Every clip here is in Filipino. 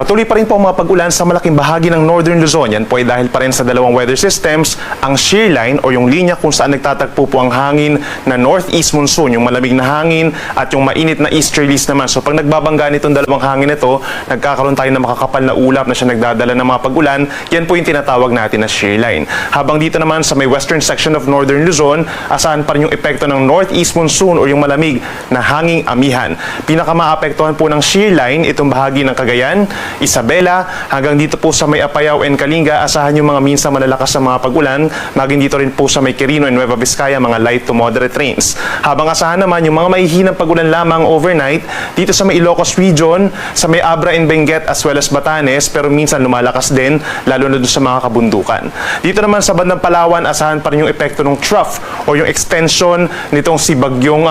Patuloy pa rin po ang mga pag-ulan sa malaking bahagi ng Northern Luzon. Yan po ay dahil pa rin sa dalawang weather systems, ang shear line o yung linya kung saan nagtatagpo po ang hangin na northeast monsoon, yung malamig na hangin at yung mainit na easterlies naman. So pag nagbabangga nitong dalawang hangin ito, nagkakaroon tayo ng makakapal na ulap na siya nagdadala ng mga pag-ulan. Yan po yung tinatawag natin na shear line. Habang dito naman sa may western section of Northern Luzon, asahan pa rin yung epekto ng northeast monsoon o yung malamig na hanging amihan. Pinakamaapektuhan po ng shear line itong bahagi ng Cagayan, Isabela, hanggang dito po sa may Apayao and Kalinga, asahan yung mga minsan malalakas na mga pag-ulan, maging dito rin po sa may Quirino and Nueva Vizcaya, mga light to moderate rains. Habang asahan naman yung mga mahihinang pag-ulan lamang overnight, dito sa may Ilocos region, sa may Abra and Benguet as well as Batanes, pero minsan lumalakas din, lalo na doon sa mga kabundukan. Dito naman sa bandang Palawan, asahan pa rin yung epekto ng trough o yung extension nitong si Bagyong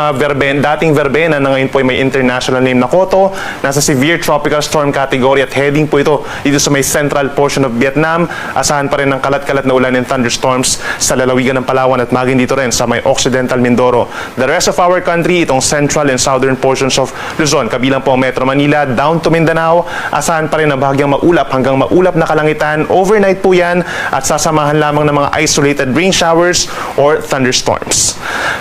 dating Verbena na ngayon po ay may international name na Koto, nasa severe tropical storm category at heading po ito dito sa may central portion of Vietnam. Asahan pa rin ng kalat-kalat na ulan and thunderstorms sa lalawigan ng Palawan at maging dito rin sa may occidental Mindoro. The rest of our country, itong central and southern portions of Luzon, kabilang po ang Metro Manila, down to Mindanao, asahan pa rin ng bahagyang maulap hanggang maulap na kalangitan. Overnight po yan at sasamahan lamang ng mga isolated rain showers or thunderstorms.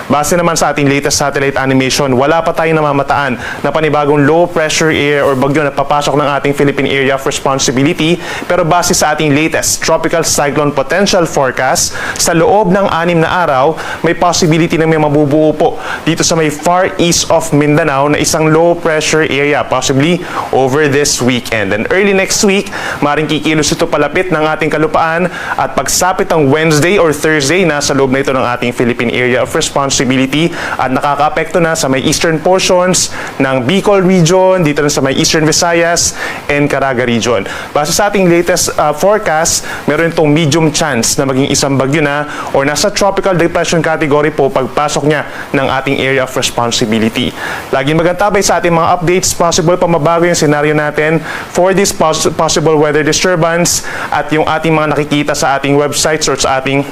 Base naman sa ating latest satellite animation, wala pa tayong namamataan na panibagong low pressure area or bagyo na papasok ng ating Philippine Area of Responsibility, pero base sa ating latest tropical cyclone potential forecast, sa loob ng 6 na araw, may possibility na may mabubuo po dito sa may far east of Mindanao na isang low pressure area, possibly over this weekend. And early next week, maring kikilos ito palapit ng ating kalupaan at pagsapit ng Wednesday or Thursday, nasa loob na ito ng ating Philippine Area of Responsibility at nakakaapekto na sa may eastern portions ng Bicol region, dito rin sa may eastern Visayas and Caraga region. Base sa ating latest forecast, meron itong medium chance na maging isang bagyo na o nasa tropical depression category po pagpasok niya ng ating area of responsibility. Laging magantabay sa ating mga updates, possible pa mabago yung senaryo natin for this possible weather disturbance at yung ating mga nakikita sa ating websites or sa ating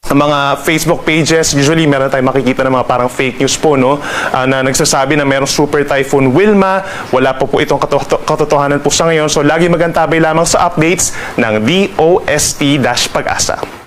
mga Facebook pages. Usually meron tayong makikita ng mga parang fake news po, no? Na nagsasabi na merong super typhoon Wilma. Wala po itong katotohanan po sa ngayon. So lagi magantabay lamang sa updates ng DOST-Pag-asa.